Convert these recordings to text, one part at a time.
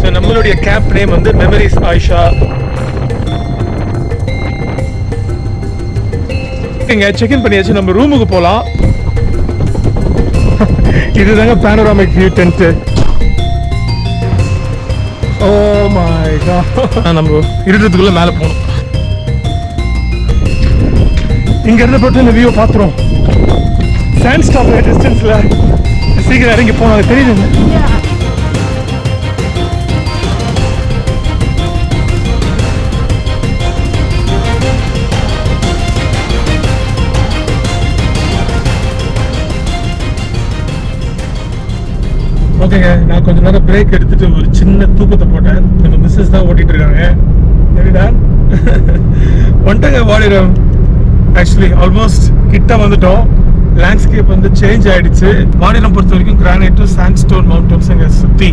So நம்மளுடைய camp name வந்து memories Aisha. இங்கே செக்இன் பண்ணியாச்சு, நம்ம ரூமுக்கு போகலாம். இதுதாங்க panoramic view tent. Oh my God, நம்ம இருட்டுக்குள்ள மேலே போகணும். இங்க இருந்து போட்டு இந்த வியூ பார்த்துரும். சாண்ட் ஸ்டாப் டிஸ்டன்ஸ்ல சீக்கிரம் இறங்கி போனாங்க, தெரியுது. ஓகேங்க, நான் கொஞ்ச நேரம் பிரேக் எடுத்துட்டு ஒரு சின்ன தூக்கத்தை போட்டேன். நம்ம மிஸ்ஸஸ் தான் ஓட்டிட்டு இருக்காங்க. சரிடா வந்துட்டாங்க வாடிடம். ஆக்சுவலி ஆல்மோஸ்ட் கிட்ட வந்துட்டோம். லேண்ட்ஸ்கேப் வந்து சேஞ்ச் ஆயிடுச்சு. வாடிடம் பொறுத்த வரைக்கும் கிரானைட்டும் சாண்ட்ஸ்டோன் மவுண்டன்ஸுங்க சுற்றி.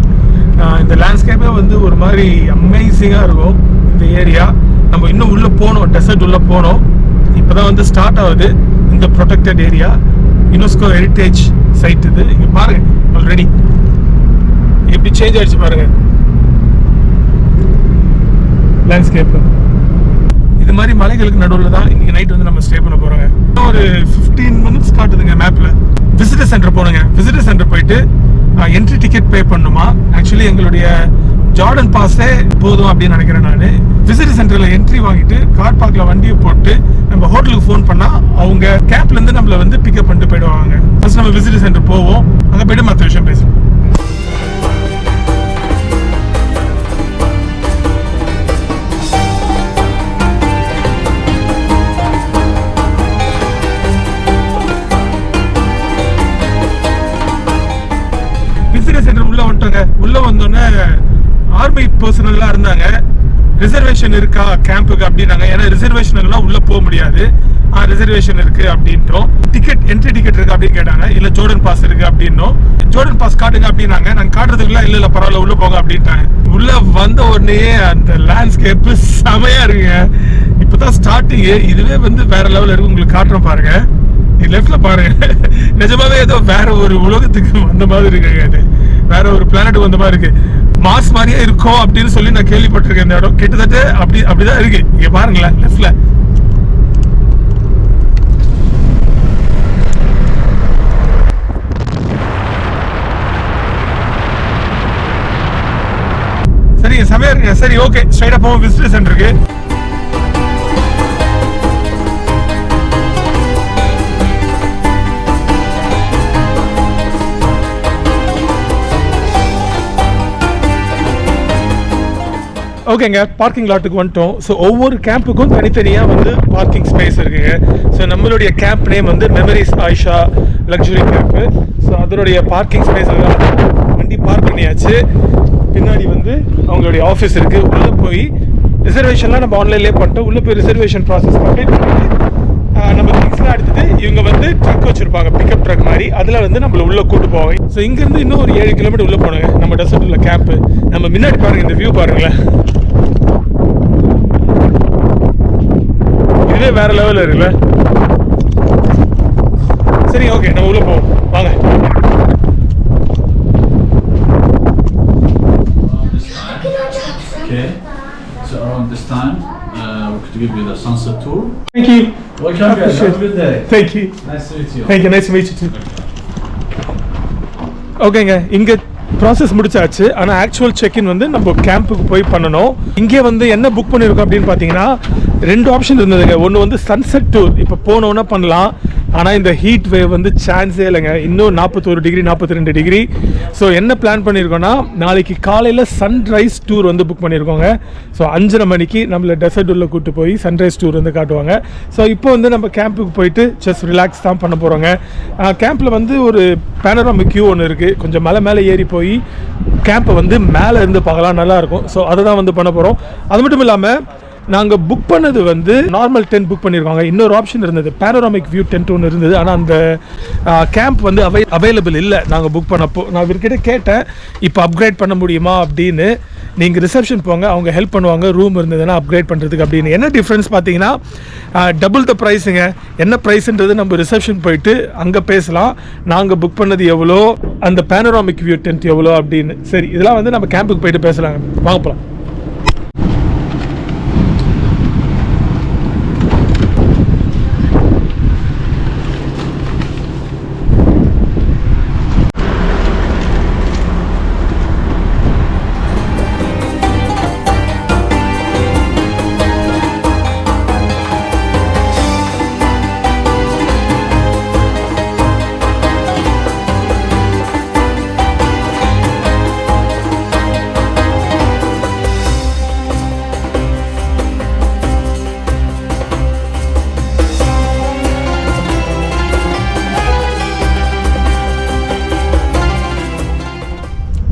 இந்த லேண்ட்ஸ்கேப்பே வந்து ஒரு மாதிரி அமேசிங்காக இருக்கும் இந்த ஏரியா. நம்ம இன்னும் உள்ளே போனோம், டெசர்ட் உள்ளே போனோம். இப்போ தான் வந்து ஸ்டார்ட் ஆகுது இந்த protected area. UNESCO heritage side இது. இங்கே பாருங்க, ஆல்ரெடி எப்படி சேஞ்ச் ஆயிடுச்சு பாருங்க லேண்ட்ஸ்கேப். இது மாதிரி மலைகளுக்கு நடுவில் தான் இன்னைக்கு நைட் வந்து நம்ம ஸ்டே பண்ண போறோங்க. ஒரு 15 மினிட்ஸ் காட்டுதுங்க மேப்ல. விசிட்டர் சென்டர் போனுங்க. விசிட்டர் சென்டர் போயிட்டு என்ட்ரி டிக்கெட் பே பண்ணுமா. ஆக்சுவலி எங்களுடைய ஜார்டன் பாஸே போதும் அப்படின்னு நினைக்கிறேன் நான். விசிட்டர் சென்டர்ல என்ட்ரி வாங்கிட்டு கார் பார்க்ல வண்டியை போட்டு நம்ம ஹோட்டலுக்கு ஃபோன் பண்ணா அவங்க கேம்ப்ல இருந்து நம்மள வந்து பிக்கப் பண்ணிட்டு போயிடுவாங்க. ஃபர்ஸ்ட் நம்ம விசிட்டர் சென்டர் போவோம், அங்க போயிட்டு மற்ற விஷயம் பேசலாம். உள்ள வந்தோடனே ஆர்மி பர்சனல்லாம் இருந்தாங்க. ரிசர்வேஷன் இருக்கா கேம்புக்கு அப்படின்னாங்க. ஏன்னா ரிசர்வேஷன் எல்லாம் உள்ள போக முடியாது. ரிசர்வேஷன் இருக்கு அப்படின்ட்டோம். டிக்கெட் என்ட்ரி டிக்கெட் இருக்கு அப்படின்னு கேட்டாங்க. இல்ல ஜோர்டன் பாஸ் இருக்கு அப்படின்னோம். ஜோர்டன் பாஸ் காட்டுங்க அப்படின்னாங்க. நாங்க காட்டுறதுக்குலாம் இல்ல பரவாயில்ல உள்ள போங்க அப்படின்ட்டாங்க. உள்ள வந்த உடனே அந்த லேண்ட்ஸ்கேப் செமையா இருக்குங்க. இப்பதான் ஸ்டார்டிங். இதுவே வந்து வேற லெவல்ல இருக்கு. உங்களுக்கு காட்டுறோம் பாருங்க. லெஃப்ட்ல பாருங்க, நிஜமாவே ஏதோ வேற ஒரு உலகத்துக்கு வந்த மாதிரி இருக்கு. அது வேற ஒரு பிளானட் வந்த மாதிரி இருக்கு. மாஸ் மாதிரியே இருக்கும் அப்படின்னு சொல்லி நான் கேள்விப்பட்டிருக்கேன். இந்த இடம் கிட்டத்தட்ட அப்படிதான் இருக்கு. இங்க பாருங்களேன் லெஃப்ட்ல. சரிங்க, செமையா இருக்குங்க. சரி, ஓகே, ஸ்ட்ரைட்டா போவோம் விசிட்டர் சென்டருக்கு. ஓகேங்க, பார்க்கிங் லாட்டுக்கு வந்துட்டோம். ஸோ ஒவ்வொரு கேம்புக்கும் தனித்தனியாக வந்து பார்க்கிங் ஸ்பேஸ் இருக்குங்க. ஸோ நம்மளுடைய கேம்ப் நேம் வந்து memories Aisha luxury camp. So அதனுடைய பார்க்கிங் ஸ்பேஸ் வண்டி பார்க் பண்ணியாச்சு. பின்னாடி வந்து அவங்களுடைய ஆஃபீஸ் இருக்குது. உள்ளே போய் ரிசர்வேஷன்லாம் நம்ம ஆன்லைன்லேயே பண்ணிட்டோம். உள்ளே போய் ரிசர்வேஷன் ப்ராசஸ் கம்ப்ளீட் பண்ணிட்டு நம்ம திங்ஸ்லாம் எடுத்துட்டு இவங்க வந்து ட்ரக் வச்சுருப்பாங்க, பிக்கப் ட்ரக் மாதிரி. அதில் வந்து நம்மளை உள்ளே கூட்டு போவாங்க. ஸோ இங்கேருந்து இன்னும் ஒரு 7 கிலோமீட்டர் உள்ளே போனாங்க. நம்ம டெசர்ட் உள்ள கேம்ப்பு. நம்ம முன்னாடி பாருங்கள், இந்த வியூ பாருங்களேன். இதுவே வேற லெவலில் இருக்குல்ல. சரி, ஓகே, நம்ம உள்ள போவோம் வாங்க. Okay, so around this time, we could give you the sunset tour. Thank you. Welcome, guys. Have a good day. Thank you. Nice to meet you. Thank you. Nice to meet you too. ஓகேங்க, இங்கே process முடிச்சாச்சு. ஆனால் actual check in வந்து நம்ம கேம்புக்கு போய் பண்ணணும். இங்கே வந்து என்ன புக் பண்ணியிருக்கோம் அப்படின்னு பார்த்தீங்கன்னா 2 ஆப்ஷன் இருந்ததுங்க. ஒன்று வந்து சன்செட் டூர், இப்போ போனோன்னா பண்ணலாம். ஆனால் இந்த ஹீட் வேவ் வந்து சான்ஸே இல்லைங்க. இன்னும் 41 டிகிரி 42 டிகிரி. ஸோ என்ன பிளான் பண்ணியிருக்கோன்னா, நாளைக்கு காலையில் சன்ரைஸ் டூர் வந்து புக் பண்ணியிருக்கோங்க. ஸோ 5:30 மணிக்கு நம்மளை டெசர்ட் உள்ள கூப்பிட்டு போய் சன்ரைஸ் டூர் வந்து காட்டுவாங்க. ஸோ இப்போ வந்து நம்ம கேம்புக்கு போயிட்டு ஜஸ்ட் ரிலாக்ஸ் தான் பண்ண போகிறோங்க. கேம்பில் வந்து ஒரு பேனோராமிக் வியூ ஒன்று இருக்குது. கொஞ்சம் மலை மேலே ஏறி போய் கேம்பை வந்து மேலே இருந்து பார்க்கலாம், நல்லாயிருக்கும். ஸோ அதை தான் வந்து பண்ண போகிறோம். அது மட்டும் இல்லாமல் நாங்கள் புக் பண்ணது வந்து நார்மல் டென்ட் புக் பண்ணியிருக்காங்க. இன்னொரு ஆப்ஷன் இருந்தது, பேனோராமிக் வியூ டென்ட் ஒன்று இருந்தது. ஆனால் அந்த கேம்ப் வந்து அவைலபிள் இல்லை நாங்கள் புக் பண்ணப்போ. நான் இவர்கிட்ட கேட்டேன் இப்போ அப்கிரேட் பண்ண முடியுமா அப்படின்னு. நீங்கள் ரிசப்ஷன் போங்க, அவங்க ஹெல்ப் பண்ணுவாங்க ரூம் இருந்ததுன்னா அப்கிரேட் பண்ணுறதுக்கு அப்படின்னு. என்ன டிஃப்ரென்ஸ் பார்த்தீங்கன்னா டபுள் த ப்ரைஸுங்க. என்ன ப்ரைஸுன்றது நம்ம ரிசப்ஷன் போயிட்டு அங்கே பேசலாம். நாங்கள் புக் பண்ணது எவ்வளோ, அந்த பேனராமிக் வியூ டென்ட் எவ்வளோ அப்படின்னு. சரி, இதெல்லாம் வந்து நம்ம கேம்புக்கு போயிட்டு பேசலாங்க. வாங்க போகலாம்.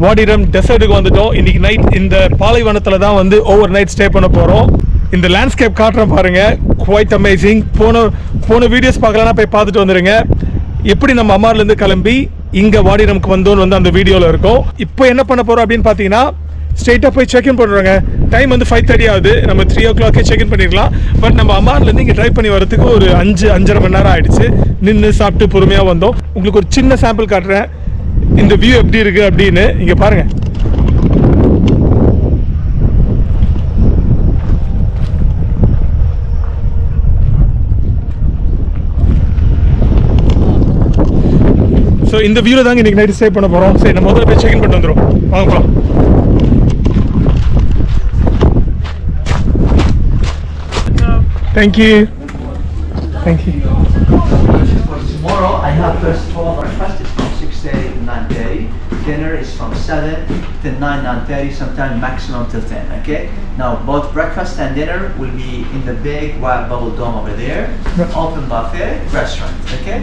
வாடிரம் டெசர்ட்டுக்கு வந்துட்டோம். இன்னைக்கு நைட் இந்த பாலைவனத்தில் தான் வந்து ஓவர் நைட் ஸ்டே பண்ண போகிறோம். இந்த லேண்ட்ஸ்கேப் காட்டுறேன் பாருங்க, குவைட் அமேசிங். போன வீடியோஸ் பார்க்கலன்னா போய் பார்த்துட்டு வந்துடுங்க. எப்படி நம்ம அம்மார்லேருந்து கிளம்பி இங்கே வாடிரம்க்கு வந்தோன்னு வந்து அந்த வீடியோவில் இருக்கும். இப்போ என்ன பண்ண போகிறோம் அப்படின்னு பார்த்தீங்கன்னா, ஸ்ட்ரெயிட்டாக போய் செக்இன் பண்ணுறாங்க. டைம் வந்து 5:30 ஆகுது. நம்ம 3 o'clock செக்இன் பண்ணிடலாம். பட் நம்ம அம்மார்லேருந்து இங்கே ட்ரைவ் பண்ணி வரதுக்கு ஒரு 5-5.5 மணி நேரம் ஆயிடுச்சு. நின்று சாப்பிட்டு பொறுமையாக வந்தோம். உங்களுக்கு ஒரு சின்ன சாம்பிள் காட்டுறேன் இந்த வியூ எப்படி இருக்கு அப்படின்னு. இங்க பாருங்க, ஸோ இந்த வியூல தாங்க இன்னைக்கு நைட் ஸ்டே பண்ண போறோம். சரி, நம்ம முதல்ல போய் செக் இன் பண்ணிட்டு வந்துடும். வாங்க போலாம். Thank you. Thank you. Tomorrow I have first of all breakfast is from 6:30 to 9:30. Dinner is from 7 to 9:30, sometimes maximum till 10. Okay. Now both breakfast and dinner will be in the big white bubble dome over there. Open buffet restaurant. Okay.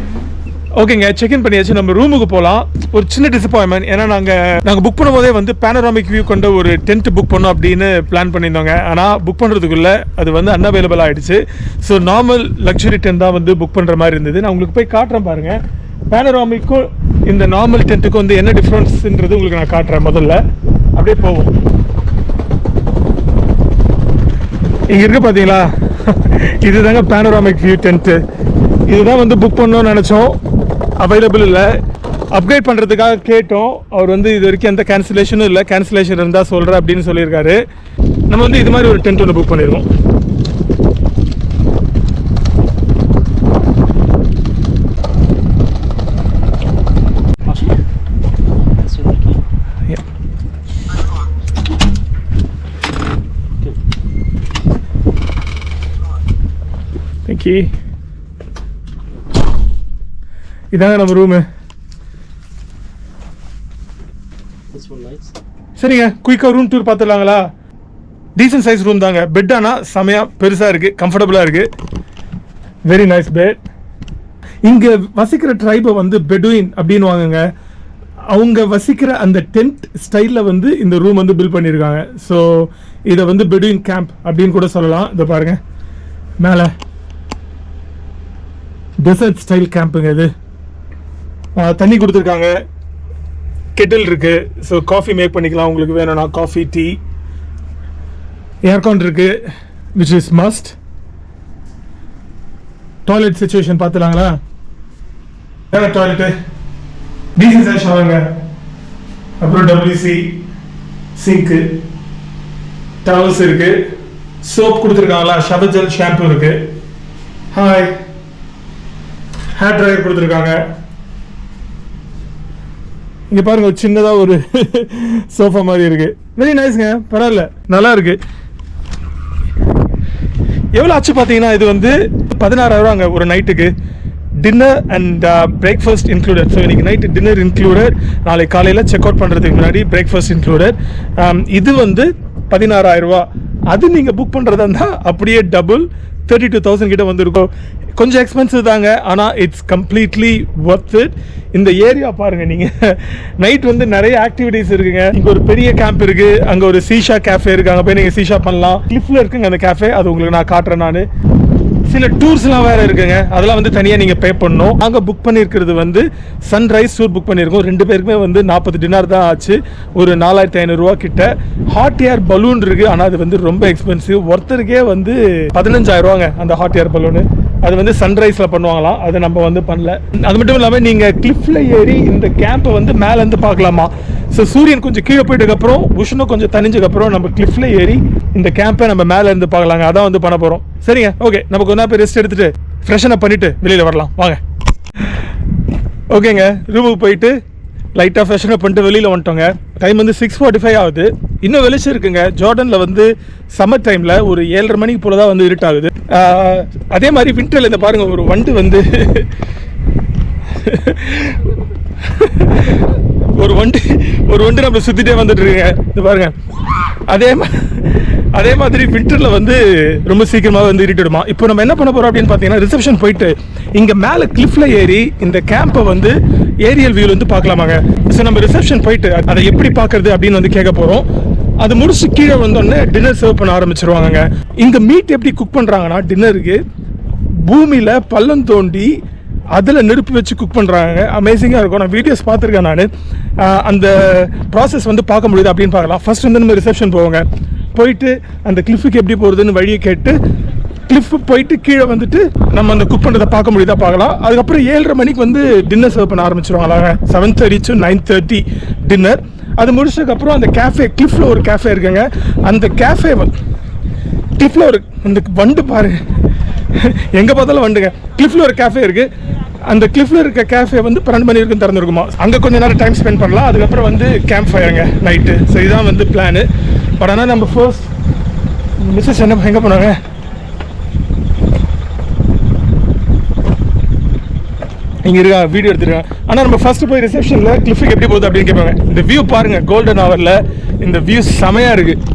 ஓகேங்க, check in பண்ணியாச்சு. நம்ம ரூமுக்கு போகலாம். ஒரு சின்ன disappointment, ஏன்னா நாங்கள் book பண்ணும்போதே வந்து பேனராமிக் வியூ கொண்ட ஒரு டென்ட் புக் பண்ணோம் அப்படின்னு பிளான் பண்ணியிருந்தோங்க. ஆனால் புக் பண்ணுறதுக்குள்ளே அது வந்து அன்அவைலபிள் ஆகிடுச்சு. ஸோ நார்மல் லக்ஸுரி டென்ட் தான் வந்து புக் பண்ணுற மாதிரி இருந்தது. நான் உங்களுக்கு போய் காட்டுறேன் பாருங்கள். பேனராமிக்கும் இந்த நார்மல் டென்ட்டுக்கும் வந்து என்ன டிஃப்ரென்ஸ்ன்றது உங்களுக்கு நான் காட்டுறேன். முதல்ல அப்படியே போவோம். இங்கே இருக்க பார்த்தீங்களா, இதுதாங்க பேனராமிக் வியூ டென்ட்டு. இதுதான் வந்து புக் பண்ணோன்னு நினச்சோம், அவைலபிள் இல்லை. அப்கிரேட் பண்ணுறதுக்காக கேட்டோம். அவர் வந்து இது வரைக்கும் எந்த கேன்சலேஷனும் இல்லை, கேன்சலேஷன் இருந்தால் சொல்கிறேன் அப்படின்னு சொல்லியிருக்காரு. நம்ம வந்து இது மாதிரி ஒரு டென்ட் ஒன்று புக் பண்ணிடுவோம். தேங்க்யூ. இதாங்க நம்ம ரூமு. சரிங்க, குயிக்காக ரூம் டூர் பார்த்துடலாங்களா? டீசன்ட் சைஸ் ரூம் தாங்க. பெட் ஆனால் செமையாக பெருசாக இருக்குது, கம்ஃபர்டபுளாக இருக்குது. Very nice bed. இங்கே வசிக்கிற ட்ரைபை வந்து பெடுயின் அப்படின்னு வாங்குங்க. அவங்க வசிக்கிற அந்த டென்ட் ஸ்டைலில் வந்து இந்த ரூம் வந்து பில்ட் பண்ணியிருக்காங்க. ஸோ இதை வந்து பெடுயின் கேம்ப் அப்படின்னு கூட சொல்லலாம். இதை பாருங்கள், மேலே டெசர்ட் ஸ்டைல் கேம்புங்க இது. தண்ணி கொடுத்துருக்காங்க, கெட்டில் இருக்கு. ஸோ காஃபி மேக் பண்ணிக்கலாம் உங்களுக்கு வேணும்னா. காஃபி, டீ, ஏர்கான் இருக்கு, which is must. Toilet situation பார்த்துலாங்களா? டாய்லெட்டு டீசன்ட் சைஸ் ஷவருங்க. அப்புறம் WC சிங்க்கு, டவல்ஸ் இருக்கு, சோப் கொடுத்துருக்காங்களா, ஷவர் ஜெல், ஷாம்பு இருக்கு. ஹாய், ஹேர் ட்ரையர் கொடுத்துருக்காங்க. இங்கே பாருங்க, ஒரு சின்னதாக ஒரு சோஃபா மாதிரி இருக்கு. வெரி நைஸ்ங்க, பரவாயில்ல, நல்லா இருக்கு. எவ்வளோ ஆச்சு பார்த்தீங்கன்னா, இது வந்து 16,000 ஒரு நைட்டுக்கு. Dinner and breakfast included. So இன்னைக்கு நைட்டு டின்னர் இன்க்ளூடட், நாளைக்கு காலையில் செக் அவுட் பண்ணுறதுக்கு முன்னாடி பிரேக்ஃபாஸ்ட் இன்க்ளூடட். இது வந்து 16,000. அது நீங்கள் புக் பண்ணுறதா இருந்தால் அப்படியே டபுள் 32,000 கிட்ட வந்துருக்கும். கொஞ்சம் எக்ஸ்பென்சிவ் தாங்க, ஆனால் இட்ஸ் கம்ப்ளீட்லி ஒர்த் இட். இந்த ஏரியா பாருங்கள் நீங்கள், நைட் வந்து நிறைய ஆக்டிவிட்டீஸ் இருக்குங்க. இங்கே ஒரு பெரிய கேம்ப் இருக்குது, அங்கே ஒரு சீஷா கேஃபே இருக்குது, அங்கே போய் நீங்கள் சீஷா பண்ணலாம். கிளிஃபில் இருக்குங்க அந்த கேஃபே, அது உங்களுக்கு நான் காட்டுறேன். நான் சில டூர்ஸ்லாம் வேறு இருக்குங்க, அதெல்லாம் வந்து தனியாக நீங்கள் பே பண்ணணும். நாங்கள் புக் பண்ணியிருக்கிறது வந்து சன்ரைஸ் டூர் புக் பண்ணியிருக்கோம். 2 பேருக்குமே வந்து 40 டினார் தான் ஆச்சு, ஒரு 4500 கிட்ட. ஹாட் ஏர் பலூன் இருக்குது, ஆனால் அது வந்து ரொம்ப எக்ஸ்பென்சிவ். ஒருத்தருக்கே வந்து 15,000 அந்த ஹாட் ஏர் பலூனு. அது வந்து சன்ரைஸில் பண்ணுவாங்களாம், அதை நம்ம வந்து பண்ணல. அது மட்டும் இல்லாமல் நீங்கள் கிளிஃபில் ஏறி இந்த கேம்பை வந்து மேலேருந்து பார்க்கலாமா. ஸோ சூரியன் கொஞ்சம் கீழே போயிட்டதுக்கப்புறம் உஷ்ணம் கொஞ்சம் தனிஞ்சதுக்கப்புறம் நம்ம கிளிஃபில் ஏறி இந்த கேம்பை நம்ம மேலே இருந்து பார்க்கலாங்க. அதான் வந்து பண்ண போகிறோம். சரிங்க, ஓகே, நமக்கு கொஞ்சம் போய் ரெஸ்ட் எடுத்துகிட்டு ஃப்ரெஷன் அப் பண்ணிவிட்டு வெளியில் வரலாம் வாங்க. ஓகேங்க, ரூமுக்கு போயிட்டு லைட்டாக ஃப்ரெஷன் அப் பண்ணிட்டு வெளியில் வந்துட்டோங்க. டைம் வந்து 6:45 ஆகுது. இன்னும் வெளிச்சம் இருக்குங்க. ஜார்டனில் வந்து சம்மர் டைமில் ஒரு 7:30 மணிக்கு போல தான் வந்து இருட்டாகுது. அதே மாதிரி விண்டரில் இந்த பாருங்கள், ஒரு வண்டு வந்து ஒரு வண்டு நம்ம சுற்றிட்டே வந்துட்டு இருக்குங்க. இது பாருங்க, அதே மாதிரி விண்டரில் வந்து ரொம்ப சீக்கிரமாக வந்து இருட்டிடுமா. இப்போ நம்ம என்ன பண்ண போகிறோம் அப்படின்னு பார்த்தீங்கன்னா, ரிசப்ஷன் போயிட்டு இங்கே மேலே கிளிஃபில் ஏறி இந்த கேம்பை வந்து ஏரியல் வியூவில் வந்து பார்க்கலாமாங்க. ஸோ நம்ம ரிசப்ஷன் போயிட்டு அதை எப்படி பார்க்கறது அப்படின்னு வந்து கேட்க போகிறோம். அது முடிச்சு கீழே வந்தோடனே டின்னர் சர்வ் பண்ண ஆரம்பிச்சிருவாங்க. இங்கே மீட் எப்படி குக் பண்ணுறாங்கன்னா, டின்னருக்கு பூமியில் பள்ளம் தோண்டி அதில் நெருப்பு வச்சு குக் பண்ணுறாங்க. அமேசிங்காக இருக்கும். நான் வீடியோஸ் பார்த்துருக்கேன். நான் அந்த ப்ராசஸ் வந்து பார்க்க முடியுது அப்படின்னு பார்க்கலாம். ஃபர்ஸ்ட் வந்து நம்ம ரிசப்ஷன் போவோங்க. போயிட்டு அந்த கிளிஃபுக்கு எப்படி போகிறதுன்னு வழியை கேட்டு கிளிஃபு போயிட்டு கீழே வந்துட்டு நம்ம அந்த குக் பண்ணுறதை பார்க்க முடியுதா பார்க்கலாம். அதுக்கப்புறம் 7:30 மணிக்கு வந்து டின்னர் சர்வ் பண்ண ஆரம்பிச்சிருவாங்களாங்க. 7:30 to 9:30 டின்னர். அது முடிச்சதுக்கப்புறம் அந்த கேஃபே, கிளிஃபில் ஒரு கேஃபே இருக்குங்க. அந்த கேஃபே கிளிஃபில் ஒரு அந்த வண்டு பாருங்க, எங்கே பார்த்தாலும் வண்டுங்க. கிளிஃபில் ஒரு கேஃபே இருக்குது. அந்த கிளிஃபில் இருக்க கேஃபே வந்து 12 மணி வரைக்கும் திறந்துருக்குமா. அங்கே கொஞ்சம் நேரம் டைம் ஸ்பெண்ட் பண்ணலாம். அதுக்கப்புறம் வந்து கேம்ப் ஃபயருங்க நைட்டு. ஸோ இதுதான் வந்து பிளானு. பட் ஆனால் நம்ம ஃபர்ஸ்ட் மிஸ்ஸஸ் எங்கே போனாங்க, இங்கே இருக்கா, வீடியோ எடுத்துருக்காங்க. ஆனால் நம்ம ஃபர்ஸ்ட் போய் ரிசப்ஷனில் கிளிஃபுக்கு எப்படி போகுது அப்படின்னு கேட்பாங்க. இந்த வியூ பாருங்கள், கோல்டன் ஹவரில் இந்த வியூ செமையாக இருக்குது.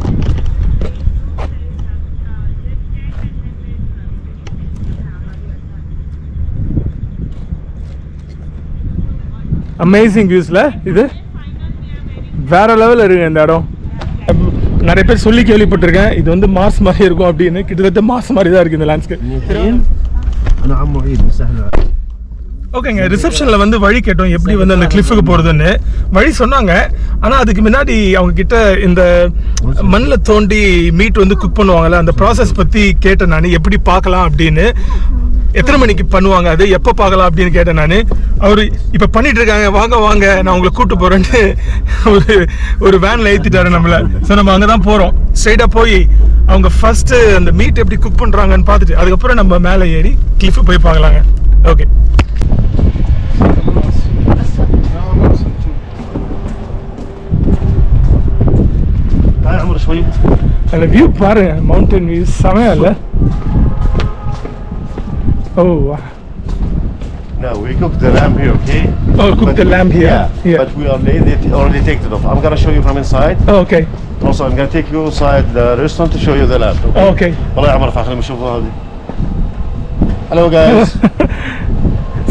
அமேசிங் வியூஸில் இது வேற லெவலில் இருக்குங்க இந்த இடம். நிறைய பேர் சொல்லி கேள்விப்பட்டிருக்கேன், இது வந்து மார்ஸ் மாதிரி இருக்கும் அப்படின்னு. கிட்டத்தட்ட மார்ஸ் மாதிரி தான் இருக்குது இந்த லேண்ட்ஸ்கேப். ஓகேங்க, ரிசப்ஷனில் வந்து வழி கேட்டோம் எப்படி வந்து அந்த கிளிஃபுக்கு போகிறதுன்னு. வழி சொன்னாங்க, ஆனால் அதுக்கு முன்னாடி அவங்க கிட்ட இந்த மண்ணில் தோண்டி மீட் வந்து குக் பண்ணுவாங்கல்ல, அந்த ப்ராசஸ் பற்றி கேட்டேன் நான். எப்படி பார்க்கலாம் அப்படின்னு, எத்தனை மணிக்கு பண்ணுவாங்க, அது எப்போ பார்க்கலாம் அப்படின்னு கேட்டேன் நான். அவர் இப்போ பண்ணிட்டு இருக்காங்க, வாங்க வாங்க நான் உங்களை கூப்பிட்டு போகிறேன்ட்டு ஒரு வேனில் ஏற்றிட்டாரு நம்மளை. ஸோ நம்ம அங்கே தான் போகிறோம். ஸ்ட்ரைட்டாக போய் அவங்க ஃபர்ஸ்ட்டு அந்த மீட் எப்படி குக் பண்ணுறாங்கன்னு பார்த்துட்டு அதுக்கப்புறம் நம்ம மேலே ஏறி கிளிஃபு போய் பார்க்கலாங்க. ஓகே, அந்த வியூ பாருங்க, மவுண்டன் வியூ செமையா இல்ல? Oh wow. No, we cook the lamb here, okay? Oh, cook the lamb here. Yeah. But we already take it off. I'm gonna show you from inside. Oh, okay. Also, I'm gonna take you inside the restaurant to show you the lamb. Okay. Oh, okay. والله يا عمر فخر نشوفوا هذه. Hello guys.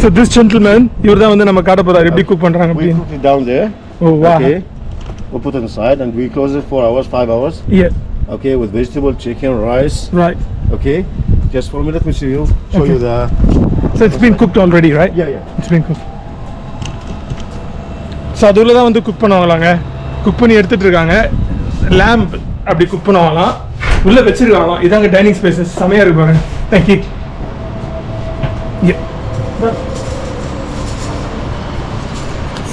So this gentleman, இவர் தான் வந்து நம்ம காட்ட போறாரு எப்படி cook பண்றாங்க We அப்படின்னு. cook it down there. Oh wow. Okay. We put it inside and we close it 4 hours, 5 hours. Yeah. Okay, with vegetable, chicken, rice. Right. Okay. Just for a minute, let me show Okay. you the. So it's been cooked already, right? Yeah, yeah. It's been cooked. So அதுல தான் வந்து cook பண்ணுவாங்களாங்க. Cook பண்ணி எடுத்துட்டு இருக்காங்க. Lamp அப்படி cook பண்ணுவாங்களாம், உள்ள வச்சிருக்காங்களாம். இதாங்க டைனிங் ஸ்பேசஸ், செமையா இருக்கு பாருங்க. தேங்க்யூ.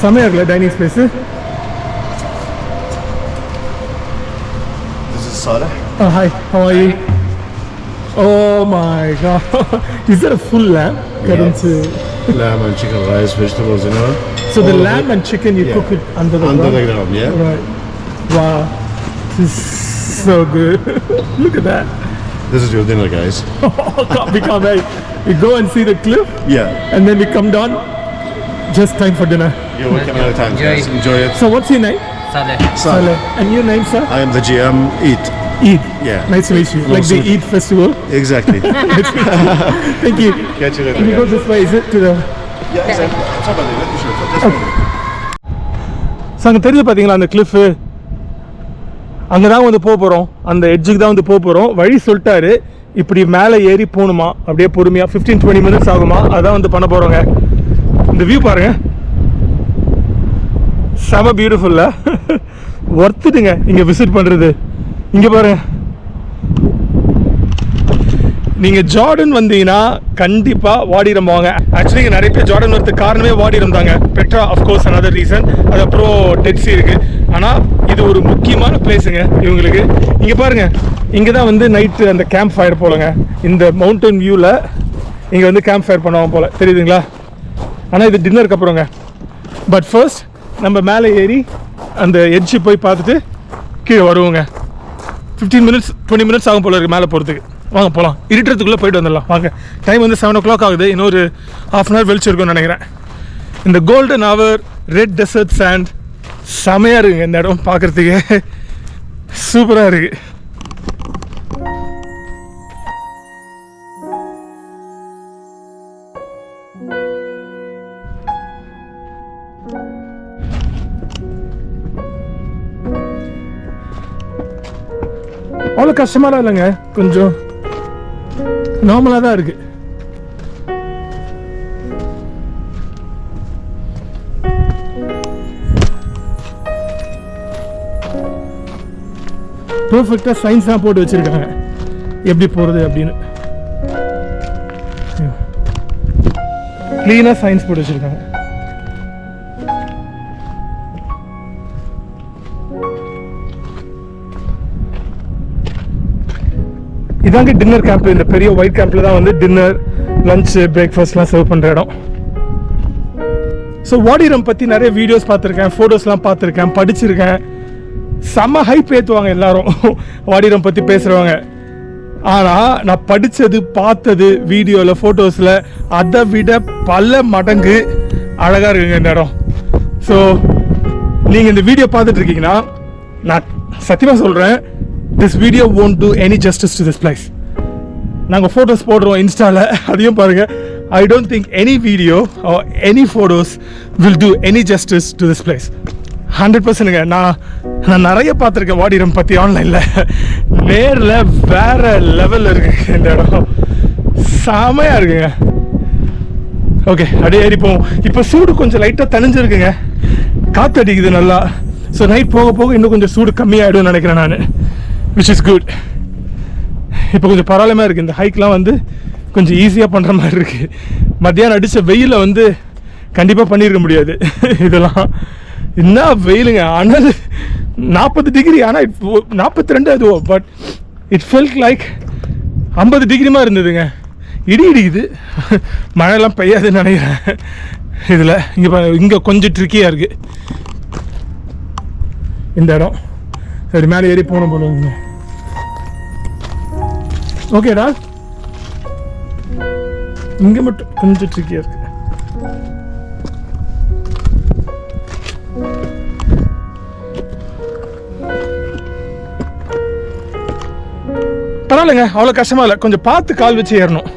செமையா இருக்குல்ல dining space. This is Saleh. Oh, hi. How are you? Oh my God. Is that a full lamb? Cut into. Lamb and chicken, rice, vegetables, you know. So the lamb and chicken you cook it under the Under ground? the ground, yeah. Right. Wow. This is so good. Look at that. This is your dinner, guys. We can't wait. We go and see the cliff Yeah. and then we come down. Just time for dinner. You're welcome anytime, guys. Enjoy it. So what's your name? Saleh. Saleh. And your name, sir? I am the GM. Eat. Eid. Yeah. Nice to meet you. Like the Eid festival. Exactly. Thank you. Catch you later. Can we go guys. this way? Is it to the... Yeah, exactly. Somebody, let me show you. Just so அங்கே தெரியுது பார்த்தீங்களா அந்த cliff. அங்கே தான் வந்து போக போகிறோம், அந்த எட்ஜுக்கு தான் வந்து போக போகிறோம். வழி சொல்லிட்டாரு, இப்படி மேலே ஏறி போகணுமா, அப்படியே பொறுமையாக 15-20 மினிட்ஸ் ஆகுமா, அதான் வந்து பண்ண போகிறோங்க. இந்த வியூ பாருங்க, செம பியூட்டிஃபுல்ல, ஒர்த்துடுங்க இங்கே விசிட் பண்ணுறது. இங்கே பாருங்க, நீங்கள் ஜார்டன் வந்தீங்கன்னா கண்டிப்பாக வாடிரம் வாங்க. ஆக்சுவலி இங்கே நிறைய பேர் ஜார்டன் வரதுக்கு காரணமே வாடிரம் தாங்க. பெட்ரா அஃப்கோர்ஸ் another ரீசன், அது அப்புறம் டெட் சி இருக்குது. ஆனால் இது ஒரு முக்கியமான பிளேஸுங்க இவங்களுக்கு. இங்கே பாருங்கள், இங்கே தான் வந்து நைட்டு அந்த கேம்ப் ஃபயர் போலங்க. இந்த மவுண்டன் வியூவில் இங்கே வந்து கேம்ப் ஃபயர் பண்ணுவாங்க போல், தெரியுதுங்களா? ஆனால் இது டின்னருக்கு அப்புறங்க. பட் ஃபர்ஸ்ட் நம்ம மேலே ஏறி அந்த எட்ஜு போய் பார்த்துட்டு கீழே வருவோங்க. 15-20 மினிட்ஸ் ஆகும் போல இருக்குது மேலே போகிறதுக்கு. வாங்க போகலாம், இருட்டுறதுக்குள்ளே போயிட்டு வந்துடலாம் வாங்க. டைம் வந்து 7 o'clock ஆகுது, இன்னொரு ½ hour வெளிச்சு இருக்கும்னு நினைக்கிறேன். இந்த golden hour, red desert sand, செமையாக இருக்குங்க இந்த இடம் பார்க்குறதுக்கு, சூப்பராக இருக்குது. அவ்வளோ கஷ்டமாலாம் இல்லைங்க, கொஞ்சம் நார்மலாக தான் இருக்கு. பர்ஃபெக்டாக சயின்ஸாக போட்டு வச்சிருக்காங்க எப்படி போகிறது அப்படின்னு. க்ளீனாக சயின்ஸ் போட்டு வச்சிருக்காங்க. இதாங்க டின்னர் கேம்ப். இந்த பெரிய ஒயிட் கேம்ப்ல தான் வந்து டின்னர், லஞ்ச், பிரேக்ஃபாஸ்ட்லாம் சர்வ் பண்ணுற இடம். ஸோ வாடிரம் பற்றி நிறைய வீடியோஸ் பார்த்துருக்கேன், ஃபோட்டோஸ்லாம் பார்த்துருக்கேன், படிச்சிருக்கேன். செம்ம ஹைப் ஏற்றுவாங்க எல்லாரும் வாடிரம் பற்றி பேசுகிறவங்க. ஆனால் நான் படித்தது, பார்த்தது வீடியோவில், ஃபோட்டோஸில் அதை விட பல மடங்கு அழகாக இருக்குங்க இந்த இடம். ஸோ நீங்கள் இந்த வீடியோ பார்த்துட்டு இருக்கீங்கன்னா நான் சத்தியமாக சொல்கிறேன், this video won't do any justice to this place. நாங்கள் ஃபோட்டோஸ் போடுறோம் இன்ஸ்டாவில், அதையும் பாருங்கள். I don't think any video or any photos will do any justice to this place. 100%ங்க. நான் நிறைய பார்த்துருக்கேன் வாடிரம் பற்றி ஆன்லைனில், நேரில் வேற லெவலில் இருக்குங்க இந்த இடம், செமையாக இருக்குங்க. ஓகே, அப்படியே ஏறிப்போம். இப்போ சூடு கொஞ்சம் லைட்டாக தணிஞ்சிருக்குங்க, காற்று அடிக்குது நல்லா. ஸோ நைட் போக போக இன்னும் கொஞ்சம் சூடு கம்மியாகிடும்னு நினைக்கிறேன் நான், which is good. இப்போ கொஞ்சம் பரவாயில்லமாக இருக்குது. இந்த ஹைக்லாம் வந்து கொஞ்சம் ஈஸியாக பண்ணுற மாதிரி இருக்குது. மத்தியானம் அடித்த வெயிலில் வந்து கண்டிப்பாக பண்ணியிருக்க முடியாது இதெல்லாம். என்ன வெயிலுங்க, ஆனால் 40 டிகிரி, ஆனால் 42 அதுவோ, பட் இட் ஃபெல்ட் லைக் 50 டிகிரிமா இருந்ததுங்க. இடி இடிக்குது, மழைலாம் பெய்யாதுன்னு நினைக்கிறேன் இதில். இங்கே கொஞ்சம் ட்ரிக்கியாக இருக்குது இந்த இடம். சரி, மேலே ஏறி போகணும் போல. ஓகேடா, இங்கே மட்டும் கொஞ்சம் ட்ரிக்கியாக இருக்கு. பரவாயில்லைங்க, அவ்வளோ கஷ்டமா இல்லை. கொஞ்சம் பார்த்து கால் வச்சு ஏறணும்,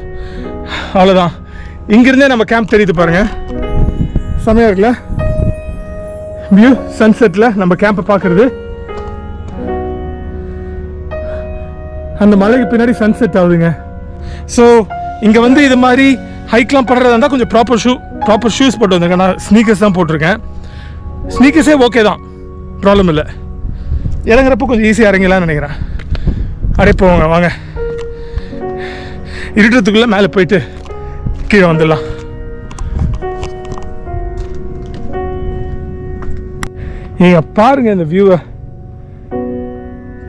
அவ்வளோதான். இங்கிருந்தே நம்ம கேம்ப் தெரியுது பாருங்க, செமையாக இருக்குல்ல வியூ. சன்செட்டில் நம்ம கேம்பை பார்க்குறது, அந்த மலைக்கு பின்னாடி சன்செட் ஆகுதுங்க. ஸோ இங்கே வந்து இது மாதிரி ஹைக்லாம் பண்ணுறதா இருந்தால் கொஞ்சம் ப்ராப்பர் ஷூஸ் போட்டு வந்துங்க. நான் ஸ்னீக்கர்ஸ் தான் போட்டிருக்கேன். ஸ்னீக்கர்ஸே ஓகே தான், ப்ராப்ளம் இல்லை. இறங்குறப்போ கொஞ்சம் ஈஸியாக இறங்கலான்னு நினைக்கிறேன். அப்படியே போவாங்க வாங்க, இருட்டுறதுக்குள்ளே மேலே போயிட்டு கீழே வந்துடலாம். நீங்க பாருங்க இந்த வியூவை,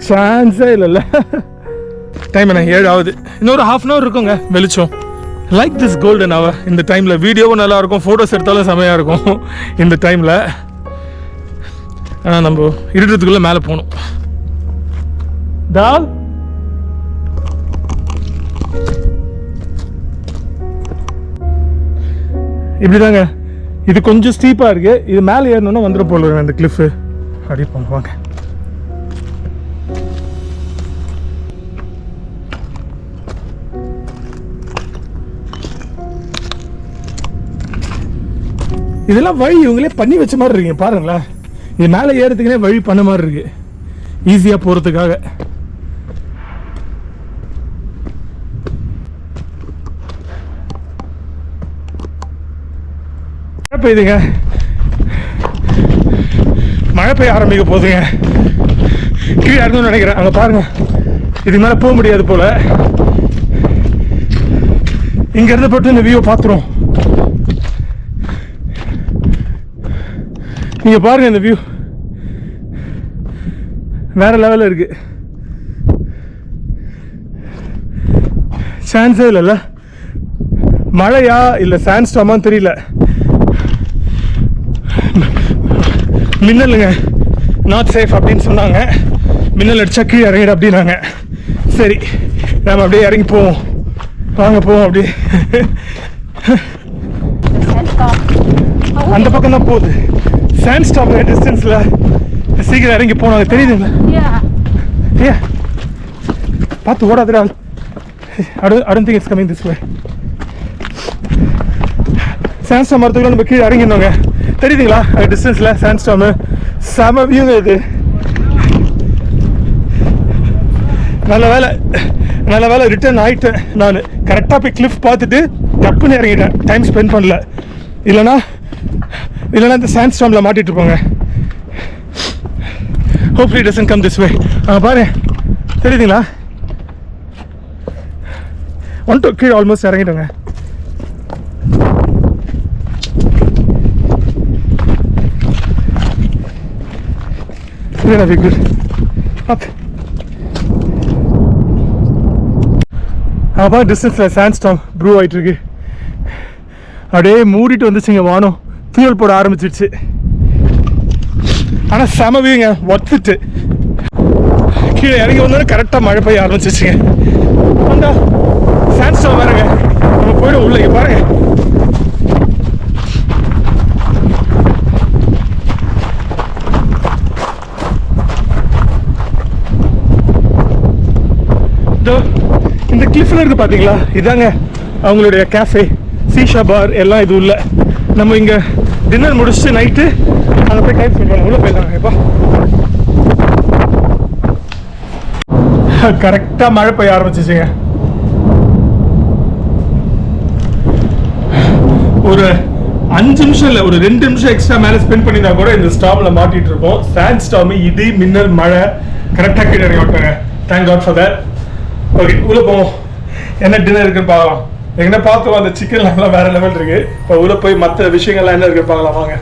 சான்ஸே இல்லைல்ல. டைம் என்ன 7 ஆகுது, இன்னொரு ½ hour இருக்குங்க வெளிச்சம். Like this golden hour. இந்த டைமில் வீடியோவும் நல்லா இருக்கும், ஃபோட்டோஸ் எடுத்தாலும் செமையாக இருக்கும் இந்த டைமில். ஆனால் நம்ம இருட்டுறதுக்குள்ளே மேலே போகணும். டால் இப்படிதாங்க, இது கொஞ்சம் ஸ்டீப்பாக இருக்கு. இது மேலே ஏறணும்னா வந்துடும் போல அந்த கிளிஃபு. அப்படியே போவாங்க. இதெல்லாம் வழி இவங்களே பண்ணி வச்ச மாதிரி இருக்குங்க பாருங்களேன். இது மேலே ஏறதுக்குனே வழி பண்ண மாதிரி இருக்கு. ஈஸியாக போகிறதுக்காக. மழை பெய்யுதுங்க, மழை பெய்ய ஆரம்பிக்க போகுதுங்க. கீழே இறங்கணும்னு நினைக்கிறேன். அங்கே பாருங்க, இது மேலே போக முடியாது போல. இங்கேருந்து போட்டு இந்த வியூவை பார்த்துருவோம். நீங்க பாருங்க, இந்த வியூ வேற லெவலில் இருக்கு. சான்ஸே இல்லைல்ல. மழையா இல்லை சாண்ட் ஸ்டார்மான்னு தெரியல. மின்னலுங்க, நாட் சேஃப் அப்படின்னு சொன்னாங்க. மின்னல் அடிச்சா கீழே இறங்கிடு அப்படின்னாங்க. சரி, நம்ம அப்படியே இறங்கி போவோம். வாங்க போவோம். அப்படியே அந்த பக்கம் தான் போகுது. சாண்ட் ஸ்டாப் டிஸ்டன்ஸ்ல சீக்கிரம் இறங்கி போனாங்க. தெரியுதுங்களா? ஏ பார்த்து ஓடாதுடா. I don't think it's coming this way. Sand storm மரத்துக்குள்ள நம்ம கீழே இறங்கினோங்க. தெரியுதுங்களா டிஸ்டன்ஸ்ல சாண்ட் ஸ்டாம்? செம வியூங்க இது. நல்ல வேலை ரிட்டர்ன் ஆகிட்டேன். நான் கரெக்டாக போய் கிளிஃப் பார்த்துட்டு டப்புன்னு இறங்கிட்டேன். டைம் ஸ்பெண்ட் பண்ணல. இல்லைனா இந்த சாண்ட் ஸ்டாமில் மாட்டிட்டு இருப்போங்க. Hopefully it doesn't come this way. பாரு, தெரியுதுங்களா? 1-2 கீழே ஆல்மோஸ்ட் இறங்கிட்டோங்க. அப்பா டிஸ்டன்ஸில் சாண்ட் ஸ்டாம் ப்ரூ ஆகிட்டு இருக்கு. அப்படியே மூடிட்டு வந்துச்சுங்க வானம். தூயல் போட ஆரம்பிச்சிடுச்சு. ஆனால் செம வியூங்க, ஒத்துட்டு கீழே இறங்கி வந்தோடனே கரெக்டாக மழை பெய்ய ஆரம்பிச்சிச்சுங்க. அந்த சாண்ட் ஸ்டாம் வேறங்க. நம்ம போய்டும் உள்ள. பாருங்க, இந்த கிளிஃப்ல இருக்கு பாத்தீங்களா? இதாங்க அவங்களுடைய கேஃபே, சீஷா பார் எல்லாம் இது உள்ள. நம்ம இங்க டின்னர் முடிச்சுட்டு நைட்டு அங்கே போய் டைம் ஸ்பெண்ட் பண்ண உள்ள போயிடலாங்க. இப்போ கரெக்டா மழை பெய்ய ஆரம்பிச்சிச்சுங்க. ஒரு 5 நிமிஷம் இல்லை, ஒரு 2 நிமிஷம் எக்ஸ்ட்ரா மேலே ஸ்பெண்ட் பண்ணியிருந்தா கூட இந்த ஸ்டாம்ல மாட்டிட்டு இருப்போம். சாண்ட் ஸ்டாம், இடி, மின்னல், மழை கரெக்டாக கீழே இறங்கி விட்டாங்க. Thank God for that. Okay, உள்ள போவோம். என்ன டின்னர் இருக்குன்னு பார்க்கலாம். எங்கன்னா பார்த்தோம், அந்த சிக்கன் எல்லாம் வேற லெவல் இருக்கு. இப்போ உள்ள போய் மற்ற விஷயங்கள்லாம் என்ன இருக்குன்னு பார்க்கலாம் வாங்க.